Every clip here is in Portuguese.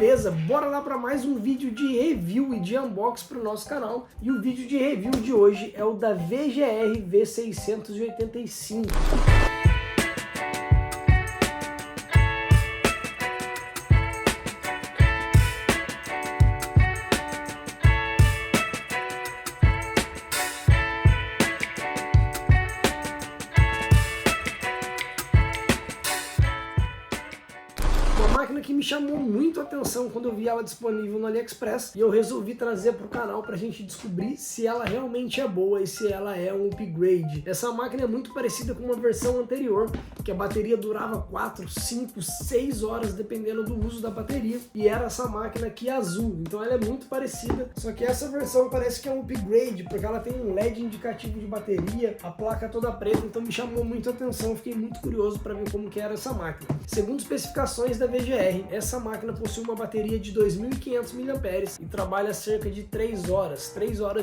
Beleza, bora lá para mais um vídeo de review e de unboxing para o nosso canal. E o vídeo de review de hoje é o da VGR V685. Máquina que me chamou muito a atenção quando eu vi ela disponível no AliExpress e eu resolvi trazer para o canal para a gente descobrir se ela realmente é boa e se ela é um upgrade. Essa máquina é muito parecida com uma versão anterior, que a bateria durava 4, 5, 6 horas dependendo do uso da bateria, e era essa máquina aqui azul, então ela é muito parecida, só que essa versão parece que é um upgrade, porque ela tem um LED indicativo de bateria, a placa toda preta, então me chamou muito a atenção, fiquei muito curioso para ver como que era essa máquina. Segundo especificações da VGR, essa máquina possui uma bateria de 2.500 mAh e trabalha cerca de 3 horas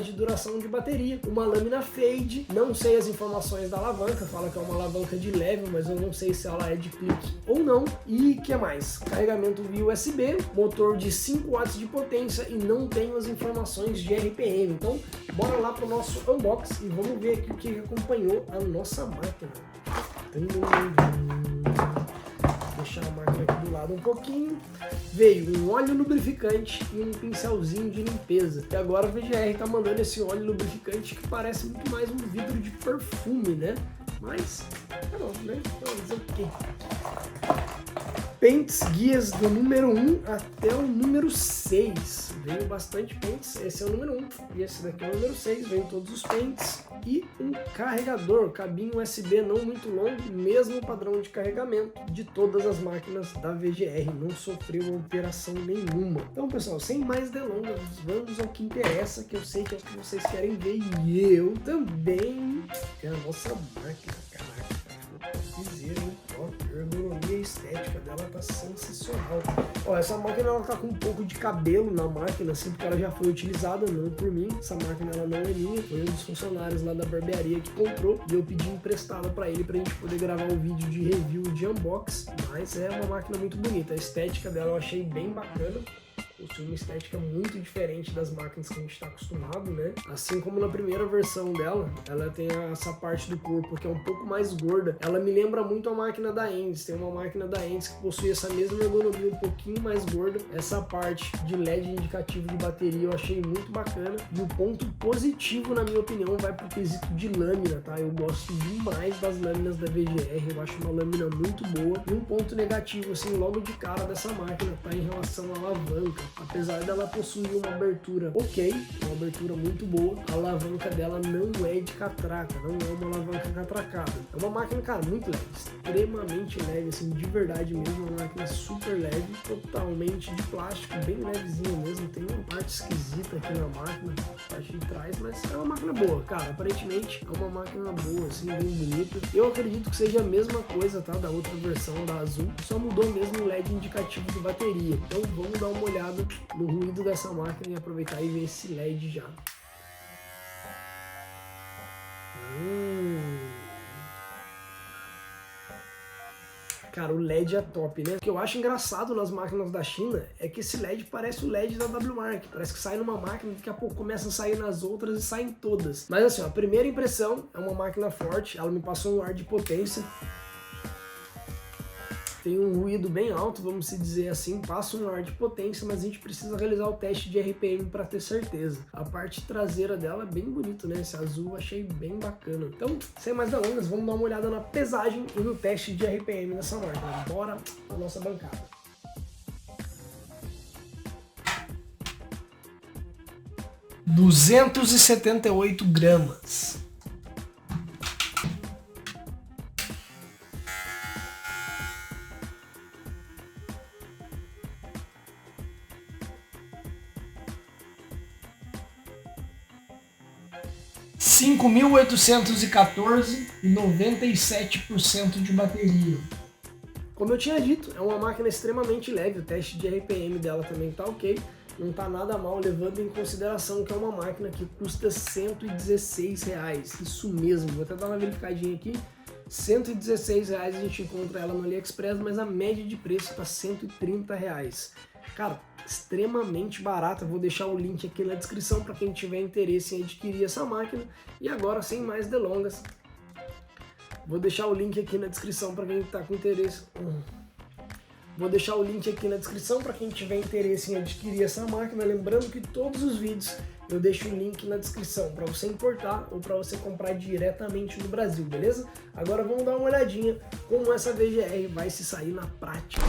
de duração de bateria, uma lâmina fade, não sei as informações da alavanca, fala que é uma alavanca de level, mas eu não sei se ela é de clique ou não. E que mais? Carregamento via USB, motor de 5 watts de potência e não tenho as informações de RPM, então bora lá para o nosso unboxing e vamos ver aqui o que acompanhou a nossa máquina. Deixar a máquina aqui do lado um pouquinho. Veio um óleo lubrificante e um pincelzinho de limpeza. E agora a VGR tá mandando esse óleo lubrificante que parece muito mais um vidro de perfume, né? Mas, não, né? Vamos dizer o quê? Pentes, guias do número 1 até o número 6. Veio bastante pentes, esse é o número 1 e esse daqui é o número 6, veio todos os pentes. E um carregador, cabinho USB não muito longo, mesmo padrão de carregamento de todas as máquinas da VGR, não sofreu alteração nenhuma. Então pessoal, sem mais delongas, vamos ao que interessa, que eu sei que é o que vocês querem ver e eu também. É a nossa máquina, caraca. Dizer, hein? Ó, a ergonomia e estética dela tá sensacional. Ó, essa máquina ela tá com um pouco de cabelo na máquina, assim, porque ela já foi utilizada, não por mim. Essa máquina ela não é minha, foi um dos funcionários lá da barbearia que comprou e eu pedi emprestada pra ele pra gente poder gravar um vídeo de review de unboxing. Mas é uma máquina muito bonita, a estética dela eu achei bem bacana. Possui uma estética muito diferente das máquinas que a gente está acostumado, né? Assim como na primeira versão dela, ela tem essa parte do corpo que é um pouco mais gorda. Ela me lembra muito a máquina da Endes. Tem uma máquina da Endes que possui essa mesma ergonomia um pouquinho mais gorda. Essa parte de LED indicativo de bateria eu achei muito bacana. E o ponto positivo, na minha opinião, vai pro quesito de lâmina, tá? Eu gosto demais das lâminas da VGR. Eu acho uma lâmina muito boa. E um ponto negativo, assim, logo de cara dessa máquina, tá em relação à alavanca. Apesar dela possuir uma abertura ok, uma abertura muito boa, a alavanca dela não é de catraca, não é uma alavanca catracada. É uma máquina, cara, muito leve, extremamente leve, assim, de verdade mesmo, uma máquina super leve, totalmente de plástico, bem levezinha mesmo. Tem uma parte esquisita aqui na máquina, parte de trás, mas é uma máquina boa, cara, aparentemente é uma máquina boa, assim, bem bonita. Eu acredito que seja a mesma coisa, tá, da outra versão, da azul, só mudou mesmo o LED indicativo de bateria. Então vamos dar uma olhada no ruído dessa máquina e aproveitar e ver esse LED já. Cara, o LED é top, né? O que eu acho engraçado nas máquinas da China é que esse LED parece o LED da WMark. Parece que sai numa máquina e daqui a pouco começa a sair nas outras e saem todas. Mas assim, ó, a primeira impressão é uma máquina forte, ela me passou um ar de potência. Tem um ruído bem alto, vamos se dizer assim, passa um ar de potência, mas a gente precisa realizar o teste de RPM para ter certeza. A parte traseira dela é bem bonito, né? Esse azul eu achei bem bacana. Então, sem mais delongas, vamos dar uma olhada na pesagem e no teste de RPM dessa máquina. Bora para nossa bancada. – 278 gramas. – 5.814 e 97% de bateria. Como eu tinha dito, é uma máquina extremamente leve, o teste de RPM dela também tá ok, não tá nada mal, levando em consideração que é uma máquina que custa R$116, isso mesmo, vou até dar uma verificadinha aqui, R$116 a gente encontra ela no AliExpress, mas a média de preço está R$130. Cara, extremamente barata. Vou deixar o link aqui na descrição para quem tiver interesse em adquirir essa máquina. E agora, sem mais delongas, vou deixar o link aqui na descrição para quem está com interesse. Vou deixar o link aqui na descrição para quem tiver interesse em adquirir essa máquina. Lembrando que todos os vídeos eu deixo o link na descrição para você importar ou para você comprar diretamente no Brasil, beleza? Agora vamos dar uma olhadinha como essa VGR vai se sair na prática.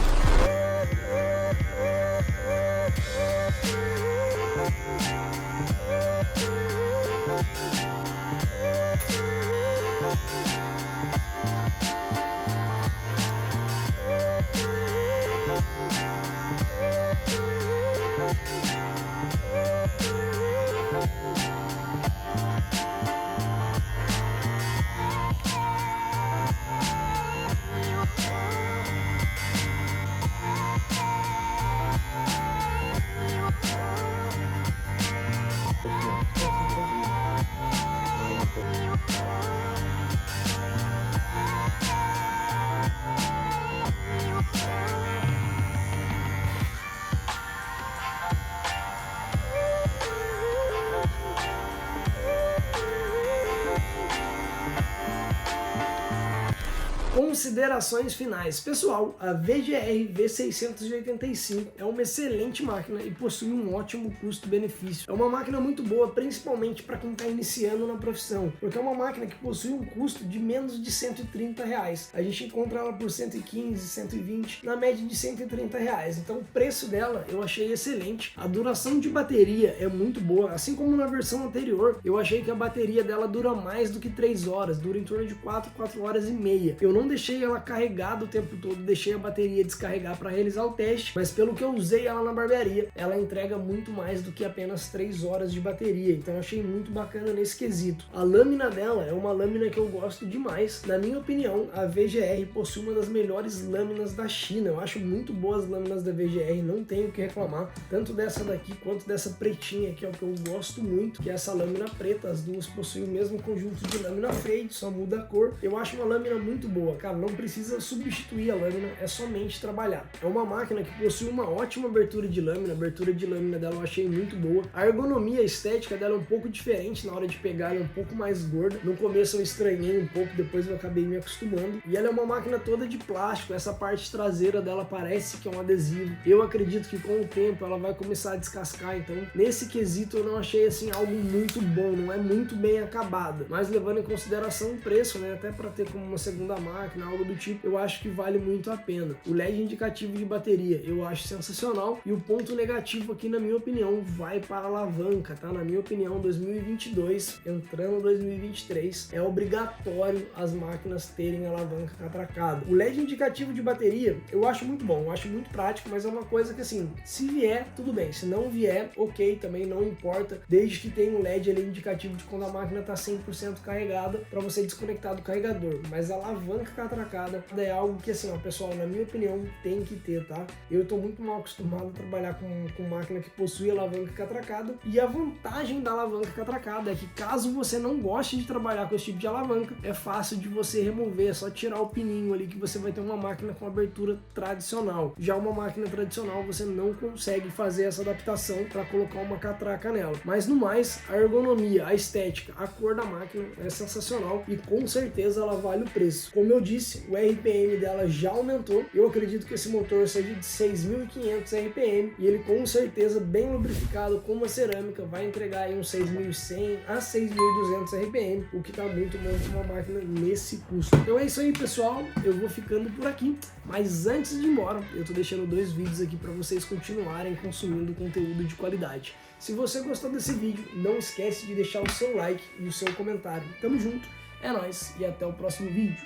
Considerações finais. Pessoal, a VGR V685 é uma excelente máquina e possui um ótimo custo-benefício. É uma máquina muito boa, principalmente para quem está iniciando na profissão, porque é uma máquina que possui um custo de menos de R$130. A gente encontra ela por 115, 120, na média de R$130. Então o preço dela eu achei excelente. A duração de bateria é muito boa, assim como na versão anterior, eu achei que a bateria dela dura mais do que 3 horas, dura em torno de 4 horas e meia. Eu não deixei ela carregada o tempo todo, deixei a bateria descarregar para realizar o teste, mas pelo que eu usei ela na barbearia, ela entrega muito mais do que apenas 3 horas de bateria, então eu achei muito bacana nesse quesito. A lâmina dela é uma lâmina que eu gosto demais. Na minha opinião, a VGR possui uma das melhores lâminas da China. Eu acho muito boas as lâminas da VGR, não tenho o que reclamar, tanto dessa daqui quanto dessa pretinha, que é o que eu gosto muito, que é essa lâmina preta. As duas possuem o mesmo conjunto de lâmina fade, só muda a cor. Eu acho uma lâmina muito boa, cara, não precisa substituir a lâmina, é somente trabalhar. É uma máquina que possui uma ótima abertura de lâmina, a abertura de lâmina dela eu achei muito boa. A ergonomia, a estética dela é um pouco diferente na hora de pegar, ela é um pouco mais gorda. No começo eu estranhei um pouco, depois eu acabei me acostumando. E ela é uma máquina toda de plástico, essa parte traseira dela parece que é um adesivo. Eu acredito que com o tempo ela vai começar a descascar, então nesse quesito eu não achei assim algo muito bom, não é muito bem acabada. Mas levando em consideração o preço, né, até para ter como uma segunda máquina, algo do tipo, eu acho que vale muito a pena. O LED indicativo de bateria eu acho sensacional, e o ponto negativo aqui, na minha opinião, vai para a alavanca, tá? Na minha opinião, 2022, entrando 2023, é obrigatório as máquinas terem alavanca catracada. O LED indicativo de bateria eu acho muito bom, eu acho muito prático, mas é uma coisa que assim, se vier, tudo bem, se não vier, ok, também não importa, desde que tenha um LED ali indicativo de quando a máquina está 100% carregada, para você desconectar do carregador. Mas a alavanca catracada é algo que assim, ó, pessoal, na minha opinião, tem que ter, tá? Eu tô muito mal acostumado a trabalhar com máquina que possui alavanca catracada, e a vantagem da alavanca catracada é que caso você não goste de trabalhar com esse tipo de alavanca, é fácil de você remover, é só tirar o pininho ali que você vai ter uma máquina com abertura tradicional. Já uma máquina tradicional você não consegue fazer essa adaptação para colocar uma catraca nela. Mas no mais, a ergonomia, a estética, a cor da máquina é sensacional e com certeza ela vale o preço. Como eu disse, o RPM dela já aumentou. Eu acredito que esse motor seja de 6.500 RPM e ele com certeza bem lubrificado com uma cerâmica vai entregar aí uns 6.100 a 6.200 RPM, o que tá muito bom para uma máquina nesse custo. Então é isso aí, pessoal, eu vou ficando por aqui, mas antes de ir embora, eu tô deixando 2 vídeos aqui para vocês continuarem consumindo conteúdo de qualidade. Se você gostou desse vídeo, não esquece de deixar o seu like e o seu comentário. Tamo junto, é nóis e até o próximo vídeo.